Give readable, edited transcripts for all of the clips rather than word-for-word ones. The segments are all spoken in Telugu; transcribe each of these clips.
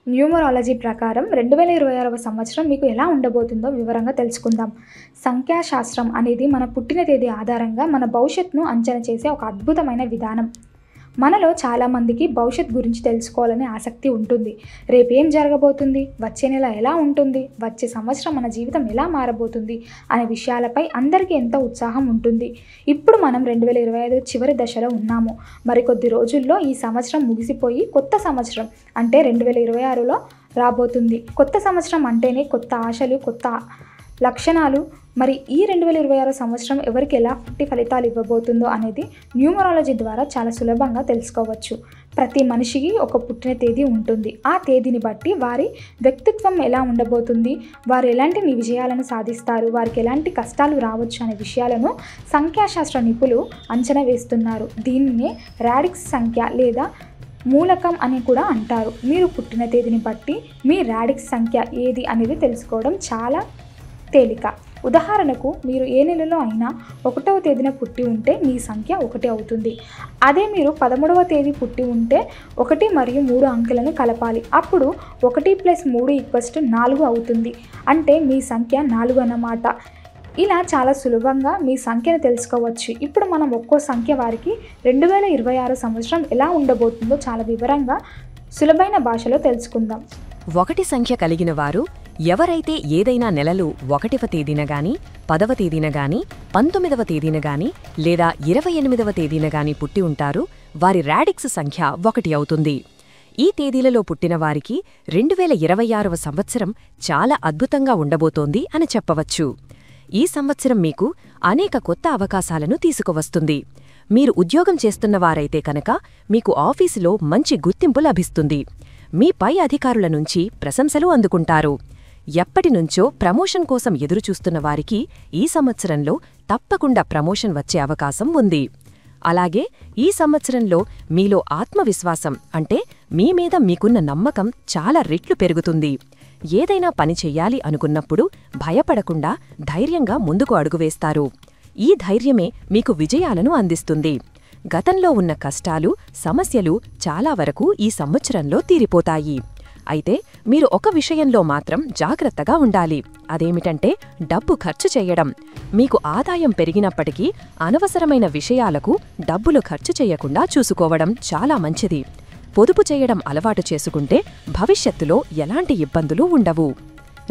న్యూమరాలజీ ప్రకారం 2026వ సంవత్సరం మీకు ఎలా ఉండబోతుందో వివరంగా తెలుసుకుందాం. సంఖ్యాశాస్త్రం అనేది మన పుట్టిన తేదీ ఆధారంగా మన భవిష్యత్తును అంచనా చేసే ఒక అద్భుతమైన విధానం. మనలో చాలామందికి భవిష్యత్ గురించి తెలుసుకోవాలనే ఆసక్తి ఉంటుంది. రేపేం జరగబోతుంది, వచ్చే నెల ఎలా ఉంటుంది, వచ్చే సంవత్సరం మన జీవితం ఎలా మారబోతుంది అనే విషయాలపై అందరికీ ఎంతో ఉత్సాహం ఉంటుంది. ఇప్పుడు మనం 2025 చివరి దశలో ఉన్నాము. మరికొద్ది రోజుల్లో ఈ సంవత్సరం ముగిసిపోయి కొత్త సంవత్సరం అంటే 2026లో రాబోతుంది. కొత్త సంవత్సరం అంటేనే కొత్త ఆశలు, కొత్త లక్షణాలు. మరి ఈ 2026 సంవత్సరం ఎవరికి ఎలాంటి ఫలితాలు ఇవ్వబోతుందో అనేది న్యూమరాలజీ ద్వారా చాలా సులభంగా తెలుసుకోవచ్చు. ప్రతి మనిషికి ఒక పుట్టిన తేదీ ఉంటుంది. ఆ తేదీని బట్టి వారి వ్యక్తిత్వం ఎలా ఉండబోతుంది, వారు ఎలాంటి విజయాలను సాధిస్తారు, వారికి ఎలాంటి కష్టాలు రావచ్చు అనే విషయాలను సంఖ్యాశాస్త్ర నిపుణులు అంచనా వేస్తున్నారు. దీనినే రాడిక్స్ సంఖ్య లేదా మూలకం అని కూడా అంటారు. మీరు పుట్టిన తేదీని బట్టి మీ రాడిక్స్ సంఖ్య ఏది అనేది తెలుసుకోవడం చాలా తేలిక. ఉదాహరణకు మీరు ఏ నెలలో అయినా 1వ తేదీన పుట్టి ఉంటే మీ సంఖ్య 1 అవుతుంది. అదే మీరు 13వ తేదీ పుట్టి ఉంటే 1 మరియు 3 అంకెలను కలపాలి. అప్పుడు 1 + 3 = 4 అవుతుంది. అంటే మీ సంఖ్య 4 అన్నమాట. ఇలా చాలా సులభంగా మీ సంఖ్యను తెలుసుకోవచ్చు. ఇప్పుడు మనం ఒక్కో సంఖ్య వారికి 2026 సంవత్సరం ఎలా ఉండబోతుందో చాలా వివరంగా సులభమైన భాషలో తెలుసుకుందాం. 1 సంఖ్య కలిగిన వారు ఎవరైతే ఏదైనా నెలలు 1వ తేదీన గాని, 10వ తేదీన గాని, 19వ తేదీన గాని లేదా 28వ తేదీన గాని పుట్టి ఉంటారో వారి రాడిక్స్ సంఖ్య 1 అవుతుంది. ఈ తేదీలలో పుట్టిన వారికి 2026వ సంవత్సరం చాలా అద్భుతంగా ఉండబోతోంది అని చెప్పవచ్చు. ఈ సంవత్సరం మీకు అనేక కొత్త అవకాశాలను తీసుకువస్తుంది. మీరు ఉద్యోగం చేస్తున్నవారైతే కనుక మీకు ఆఫీసులో మంచి గుర్తింపు లభిస్తుంది. మీ పై అధికారుల నుంచి ప్రశంసలు అందుకుంటారు. ఎప్పటినుంచో ప్రమోషన్ కోసం ఎదురుచూస్తున్న వారికి ఈ సంవత్సరంలో తప్పకుండా ప్రమోషన్ వచ్చే అవకాశం ఉంది. అలాగే ఈ సంవత్సరంలో మీలో ఆత్మవిశ్వాసం అంటే మీ మీద మీకున్న నమ్మకం చాలా రెట్లు పెరుగుతుంది. ఏదైనా పని చెయ్యాలి అనుకున్నప్పుడు భయపడకుండా ధైర్యంగా ముందుకు అడుగువేస్తారు. ఈ ధైర్యమే మీకు విజయాలను అందిస్తుంది. గతంలో ఉన్న కష్టాలు, సమస్యలు చాలా వరకు ఈ సంవత్సరంలో తీరిపోతాయి. అయితే మీరు ఒక విషయంలో మాత్రం జాగ్రత్తగా ఉండాలి. అదేమిటంటే డబ్బు ఖర్చు చేయడం. మీకు ఆదాయం పెరిగినప్పటికీ అనవసరమైన విషయాలకు డబ్బులు ఖర్చు చేయకుండా చూసుకోవడం చాలా మంచిది. పొదుపు చేయడం అలవాటు చేసుకుంటే భవిష్యత్తులో ఎలాంటి ఇబ్బందులు ఉండవు.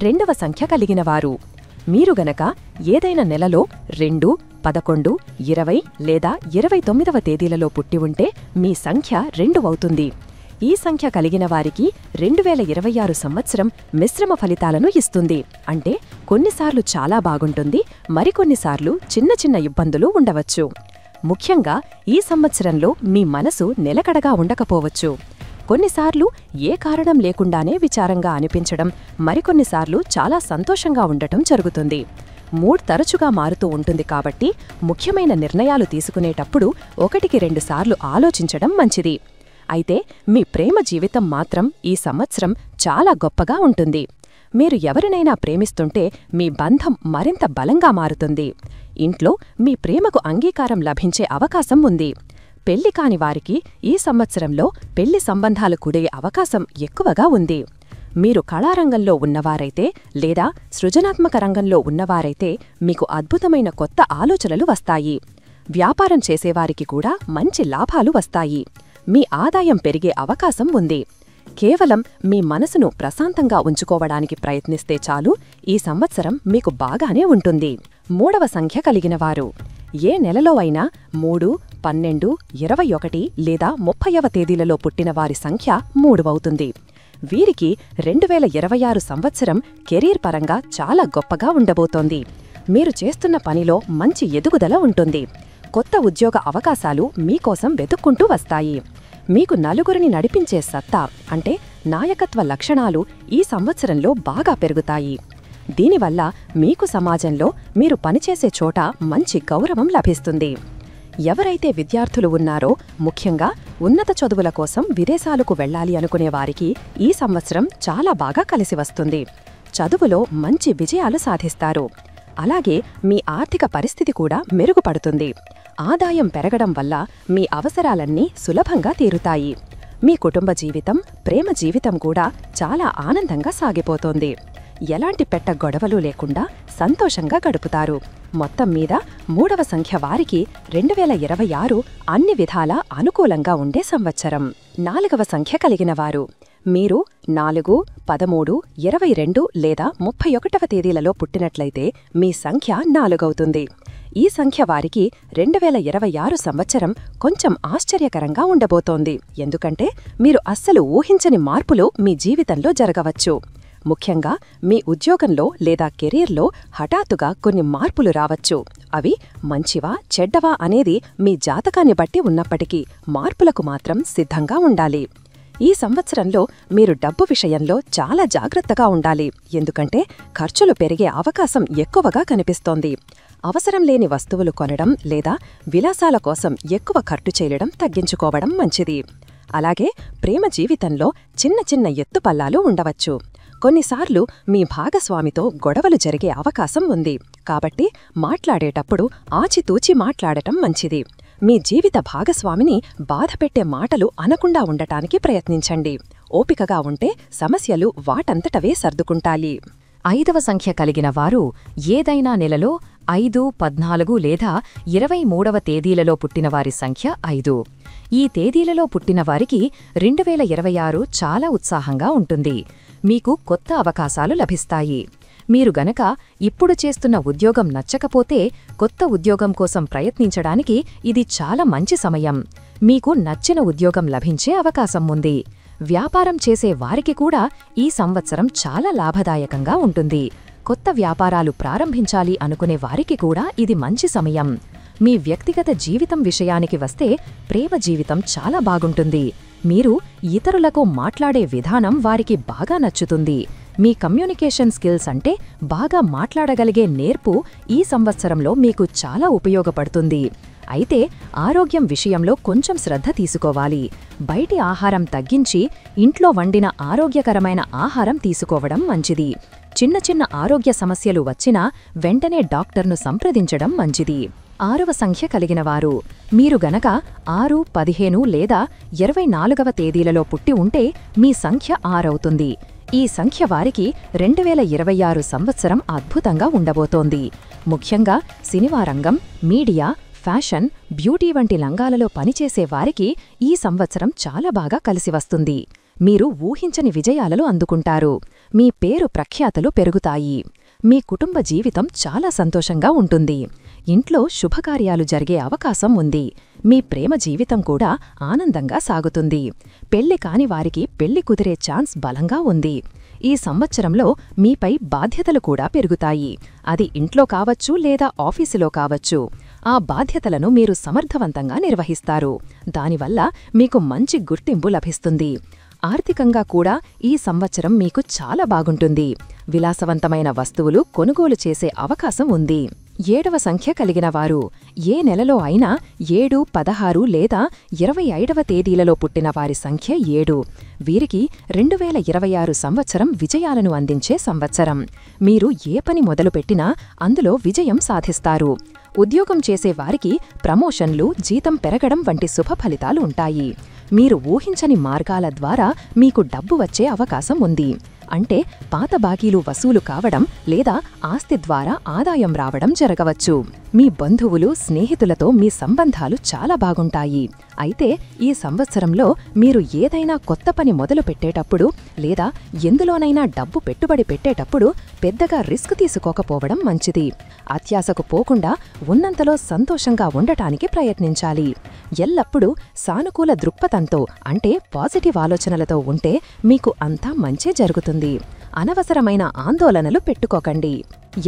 2వ సంఖ్య కలిగినవారు మీరు గనక ఏదైనా నెలలో 2, 11, 20 లేదా 29వ తేదీలలో పుట్టి ఉంటే మీ సంఖ్య 2 అవుతుంది. ఈ సంఖ్య కలిగిన వారికి 2026 సంవత్సరం మిశ్రమ ఫలితాలను ఇస్తుంది. అంటే కొన్నిసార్లు చాలా బాగుంటుంది, మరికొన్నిసార్లు చిన్న చిన్న ఇబ్బందులు ఉండవచ్చు. ముఖ్యంగా ఈ సంవత్సరంలో మీ మనసు నిలకడగా ఉండకపోవచ్చు. కొన్నిసార్లు ఏ కారణం లేకుండానే విచారంగా అనిపించడం, మరికొన్నిసార్లు చాలా సంతోషంగా ఉండటం జరుగుతుంది. మూడ్ తరచుగా మారుతూ ఉంటుంది కాబట్టి ముఖ్యమైన నిర్ణయాలు తీసుకునేటప్పుడు 1-2 సార్లు ఆలోచించడం మంచిది. అయితే మీ ప్రేమ జీవితం మాత్రం ఈ సంవత్సరం చాలా గొప్పగా ఉంటుంది. మీరు ఎవరినైనా ప్రేమిస్తుంటే మీ బంధం మరింత బలంగా మారుతుంది. ఇంట్లో మీ ప్రేమకు అంగీకారం లభించే అవకాశం ఉంది. పెళ్లి కాని వారికి ఈ సంవత్సరంలో పెళ్లి సంబంధాలు కుడే అవకాశం ఎక్కువగా ఉంది. మీరు కళారంగంలో ఉన్నవారైతే లేదా సృజనాత్మక రంగంలో ఉన్నవారైతే మీకు అద్భుతమైన కొత్త ఆలోచనలు వస్తాయి. వ్యాపారం చేసేవారికి కూడా మంచి లాభాలు వస్తాయి. మీ ఆదాయం పెరిగే అవకాశం ఉంది. కేవలం మీ మనసును ప్రశాంతంగా ఉంచుకోవడానికి ప్రయత్నిస్తే చాలు, ఈ సంవత్సరం మీకు బాగానే ఉంటుంది. 3వ సంఖ్య కలిగినవారు ఏ నెలలో అయినా 3, 12, 21 లేదా 30వ తేదీలలో పుట్టిన వారి సంఖ్య 3 అవుతుంది. వీరికి 2026 సంవత్సరం కెరీర్ పరంగా చాలా గొప్పగా ఉండబోతోంది. మీరు చేస్తున్న పనిలో మంచి ఎదుగుదల ఉంటుంది. కొత్త ఉద్యోగ అవకాశాలు మీకోసం వెతుక్కుంటూ వస్తాయి. మీకు నలుగురిని నడిపించే సత్తా అంటే నాయకత్వ లక్షణాలు ఈ సంవత్సరంలో బాగా పెరుగుతాయి. దీనివల్ల మీకు సమాజంలో మీరు పనిచేసే చోట మంచి గౌరవం లభిస్తుంది. ఎవరైతే విద్యార్థులు ఉన్నారో, ముఖ్యంగా ఉన్నత చదువుల కోసం విదేశాలకు వెళ్లాలి అనుకునేవారికి ఈ సంవత్సరం చాలా బాగా కలిసి వస్తుంది. చదువులో మంచి విజయాలు సాధిస్తారు. అలాగే మీ ఆర్థిక పరిస్థితి కూడా మెరుగుపడుతుంది. ఆదాయం పెరగడం వల్ల మీ అవసరాలన్నీ సులభంగా తీరుతాయి. మీ కుటుంబ జీవితం, ప్రేమ జీవితం కూడా చాలా ఆనందంగా సాగిపోతోంది. ఎలాంటి పెట్ట గొడవలు లేకుండా సంతోషంగా గడుపుతారు. మొత్తం మీద 3వ సంఖ్య వారికి 2026 అన్ని విధాలా అనుకూలంగా ఉండే సంవత్సరం. 4వ సంఖ్య కలిగిన వారు మీరు 4, 13, 22 లేదా 31వ తేదీలలో పుట్టినట్లయితే మీ సంఖ్య 4 అవుతుంది. ఈ సంఖ్య వారికి 2026 సంవత్సరం కొంచెం ఆశ్చర్యకరంగా ఉండబోతోంది. ఎందుకంటే మీరు అస్సలు ఊహించని మార్పులు మీ జీవితంలో జరగవచ్చు. ముఖ్యంగా మీ ఉద్యోగంలో లేదా కెరీర్లో హఠాత్తుగా కొన్ని మార్పులు రావచ్చు. అవి మంచివా చెడ్డవా అనేది మీ జాతకాన్ని బట్టి ఉన్నప్పటికీ మార్పులకు మాత్రం సిద్ధంగా ఉండాలి. ఈ సంవత్సరంలో మీరు డబ్బు విషయంలో చాలా జాగ్రత్తగా ఉండాలి. ఎందుకంటే ఖర్చులు పెరిగే అవకాశం ఎక్కువగా కనిపిస్తోంది. అవసరం లేని వస్తువులు కొనడం లేదా విలాసాల కోసం ఎక్కువ ఖర్చు చేయడం తగ్గించుకోవడం మంచిది. అలాగే ప్రేమ జీవితంలో చిన్న చిన్న ఎత్తుపల్లాలు ఉండవచ్చు. కొన్నిసార్లు మీ భాగస్వామితో గొడవలు జరిగే అవకాశం ఉంది. కాబట్టి మాట్లాడేటప్పుడు ఆచితూచి మాట్లాడటం మంచిది. మీ జీవిత భాగస్వామిని బాధపెట్టే మాటలు అనకుండా ఉండటానికి ప్రయత్నించండి. ఓపికగా ఉంటే సమస్యలు వాటంతటవే సర్దుకుంటాయి. 5వ సంఖ్య కలిగిన వారు ఏదైనా నెలలో 5, 14 లేదా 23వ తేదీలలో పుట్టినవారి సంఖ్య 5. ఈ తేదీలలో పుట్టినవారికి 2026 చాలా ఉత్సాహంగా ఉంటుంది. మీకు కొత్త అవకాశాలు లభిస్తాయి. మీరు గనక ఇప్పుడు చేస్తున్న ఉద్యోగం నచ్చకపోతే కొత్త ఉద్యోగం కోసం ప్రయత్నించడానికి ఇది చాలా మంచి సమయం. మీకు నచ్చిన ఉద్యోగం లభించే అవకాశం ఉంది. వ్యాపారం చేసే వారికి కూడా ఈ సంవత్సరం చాలా లాభదాయకంగా ఉంటుంది. కొత్త వ్యాపారాలు ప్రారంభించాలి అనుకునే వారికి కూడా ఇది మంచి సమయం. మీ వ్యక్తిగత జీవితం విషయానికి వస్తే ప్రేమ జీవితం చాలా బాగుంటుంది. మీరు ఇతరులకు మాట్లాడే విధానం వారికి బాగా నచ్చుతుంది. మీ కమ్యూనికేషన్ స్కిల్స్ అంటే బాగా మాట్లాడగలిగే నేర్పు ఈ సంవత్సరంలో మీకు చాలా ఉపయోగపడుతుంది. అయితే ఆరోగ్యం విషయంలో కొంచెం శ్రద్ధ తీసుకోవాలి. బయటి ఆహారం తగ్గించి ఇంట్లో వండిన ఆరోగ్యకరమైన ఆహారం తీసుకోవడం మంచిది. చిన్న చిన్న ఆరోగ్య సమస్యలు వచ్చినా వెంటనే డాక్టర్ను సంప్రదించడం మంచిది. 6వ సంఖ్య కలిగినవారు మీరు గనక 6, 15 లేదా 24వ తేదీలలో పుట్టి ఉంటే మీ సంఖ్య 6 అవుతుంది. ఈ సంఖ్య వారికి 2026 సంవత్సరం అద్భుతంగా ఉండబోతోంది. ముఖ్యంగా సినిమా రంగం, మీడియా, ఫ్యాషన్, బ్యూటీ వంటి రంగాలలో పనిచేసే వారికి ఈ సంవత్సరం చాలా బాగా కలిసివస్తుంది. మీరు ఊహించని విజయాలను అందుకుంటారు. మీ పేరు ప్రఖ్యాతలు పెరుగుతాయి. మీ కుటుంబ జీవితం చాలా సంతోషంగా ఉంటుంది. ఇంట్లో శుభకార్యాలు జరిగే అవకాశం ఉంది. మీ ప్రేమ జీవితం కూడా ఆనందంగా సాగుతుంది. పెళ్లి కాని వారికి పెళ్లి కుదిరే ఛాన్స్ బలంగా ఉంది. ఈ సంవత్సరంలో మీపై బాధ్యతలు కూడా పెరుగుతాయి. అది ఇంట్లో కావచ్చు లేదా ఆఫీసులో కావచ్చు. ఆ బాధ్యతలను మీరు సమర్థవంతంగా నిర్వహిస్తారు. దానివల్ల మీకు మంచి గుర్తింపు లభిస్తుంది. ఆర్థికంగా కూడా ఈ సంవత్సరం మీకు చాలా బాగుంటుంది. విలాసవంతమైన వస్తువులు కొనుగోలు చేసే అవకాశం ఉంది. 7వ సంఖ్య కలిగిన వారు ఏ నెలలో అయినా 7, 16 లేదా 25వ తేదీలలో పుట్టిన వారి సంఖ్య 7. వీరికి 2026 సంవత్సరం విజయాలను అందించే సంవత్సరం. మీరు ఏ పని మొదలుపెట్టినా అందులో విజయం సాధిస్తారు. ఉద్యోగం చేసే వారికి ప్రమోషన్లు, జీతం పెరగడం వంటి శుభ ఫలితాలు ఉంటాయి. మీరు ఊహించని మార్గాల ద్వారా మీకు డబ్బు వచ్చే అవకాశం ఉంది. అంటే పాత బాకీలు వసూలు కావడం లేదా ఆస్తి ద్వారా ఆదాయం రావడం జరగవచ్చు. మీ బంధువులు, స్నేహితులతో మీ సంబంధాలు చాలా బాగుంటాయి. అయితే ఈ సంవత్సరంలో మీరు ఏదైనా కొత్త పని మొదలు పెట్టేటప్పుడు లేదా ఎందులోనైనా డబ్బు పెట్టుబడి పెట్టేటప్పుడు పెద్దగా రిస్క్ తీసుకోకపోవడం మంచిది. అత్యాశకు పోకుండా ఉన్నంతలో సంతోషంగా ఉండటానికి ప్రయత్నించాలి. ఎల్లప్పుడూ సానుకూల దృక్పథంతో అంటే పాజిటివ్ ఆలోచనలతో ఉంటే మీకు అంతా మంచే జరుగుతుంది. అనవసరమైన ఆందోళనలు పెట్టుకోకండి.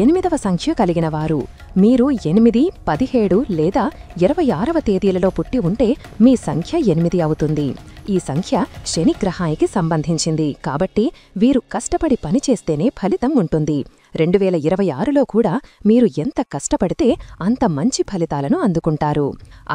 8వ సంఖ్య కలిగిన వారు మీరు 8, 17 లేదా 26వ తేదీలలో పుట్టి ఉంటే మీ సంఖ్య 8 అవుతుంది. ఈ సంఖ్య శనిగ్రహానికి సంబంధించింది కాబట్టి వీరు కష్టపడి పనిచేస్తేనే ఫలితం ఉంటుంది. 2026లో కూడా మీరు ఎంత కష్టపడితే అంత మంచి ఫలితాలను అందుకుంటారు.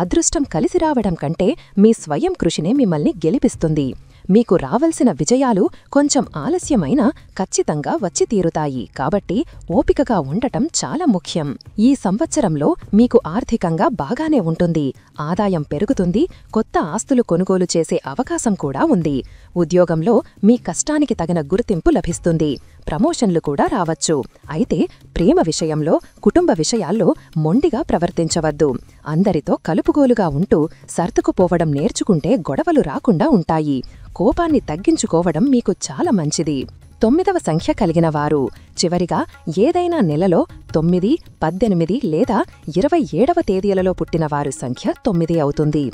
అదృష్టం కలిసి రావడం కంటే మీ స్వయం కృషినే మిమ్మల్ని గెలిపిస్తుంది. మీకు రావలసిన విజయాలు కొంచెం ఆలస్యమైనా ఖచ్చితంగా వచ్చి తీరుతాయి. కాబట్టి ఓపికగా ఉండటం చాలా ముఖ్యం. ఈ సంవత్సరంలో మీకు ఆర్థికంగా బాగానే ఉంటుంది. ఆదాయం పెరుగుతుంది. కొత్త ఆస్తులు కొనుగోలు చేసే అవకాశం కూడా ఉంది. ఉద్యోగంలో మీ కష్టానికి తగిన గుర్తింపు లభిస్తుంది. ప్రమోషన్లు కూడా రావచ్చు. అయితే ప్రేమ విషయంలో, కుటుంబ విషయాల్లో మొండిగా ప్రవర్తించవద్దు. అందరితో కలుపుగోలుగా ఉంటూ సర్దుకుపోవడం నేర్చుకుంటే గొడవలు రాకుండా ఉంటాయి. కోపాన్ని తగ్గించుకోవడం మీకు చాలా మంచిది. 9వ సంఖ్య కలిగిన వారు చివరిగా ఏదైనా నెలలో 9, 18 లేదా 27వ తేదీలలో పుట్టినవారు సంఖ్య 9 అవుతుంది.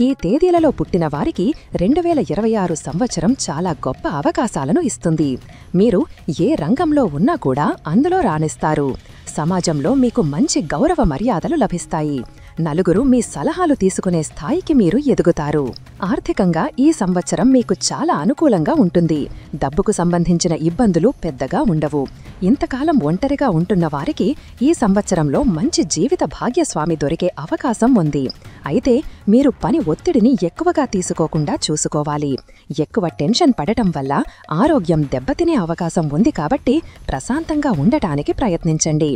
ఈ తేదీలలో పుట్టిన వారికి 2026 సంవత్సరం చాలా గొప్ప అవకాశాలను ఇస్తుంది. మీరు ఏ రంగంలో ఉన్నా కూడా అందులో రాణిస్తారు. సమాజంలో మీకు మంచి గౌరవ మర్యాదలు లభిస్తాయి. నలుగురు మీ సలహాలు తీసుకునే స్థాయికి మీరు ఎదుగుతారు. ఆర్థికంగా ఈ సంవత్సరం మీకు చాలా అనుకూలంగా ఉంటుంది. డబ్బుకు సంబంధించిన ఇబ్బందులు పెద్దగా ఉండవు. ఇంతకాలం ఒంటరిగా ఉంటున్న వారికి ఈ సంవత్సరంలో మంచి జీవిత భాగ్యస్వామి దొరికే అవకాశం ఉంది. అయితే మీరు పని ఒత్తిడిని ఎక్కువగా తీసుకోకుండా చూసుకోవాలి. ఎక్కువ టెన్షన్ పడటం వల్ల ఆరోగ్యం దెబ్బతినే అవకాశం ఉంది. కాబట్టి ప్రశాంతంగా ఉండటానికి ప్రయత్నించండి.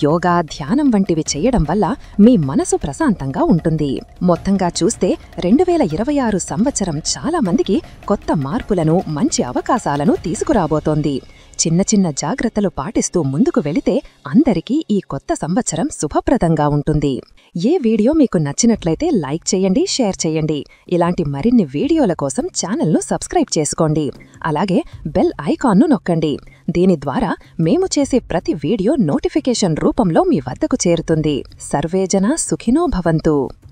యోగా, ధ్యానం వంటివి చేయడం వల్ల మీ మనసు ప్రశాంతంగా ఉంటుంది. మొత్తంగా చూస్తే 2026 సంవత్సరం చాలా మందికి కొత్త మార్పులను, మంచి అవకాశాలను తీసుకురాబోతోంది. చిన్న చిన్న జాగ్రత్తలు పాటిస్తూ ముందుకు వెళితే అందరికీ ఈ కొత్త సంవత్సరం శుభప్రదంగా ఉంటుంది. ఏ వీడియో మీకు నచ్చినట్లయితే లైక్ చేయండి, షేర్ చేయండి. ఇలాంటి మరిన్ని వీడియోల కోసం ఛానల్ను సబ్స్క్రైబ్ చేసుకోండి. అలాగే బెల్ ఐకాన్ను నొక్కండి. దీని ద్వారా మేము చేసే ప్రతి వీడియో నోటిఫికేషన్ రూపంలో మీ వద్దకు చేరుతుంది. సర్వేజన సుఖినో భవంతు.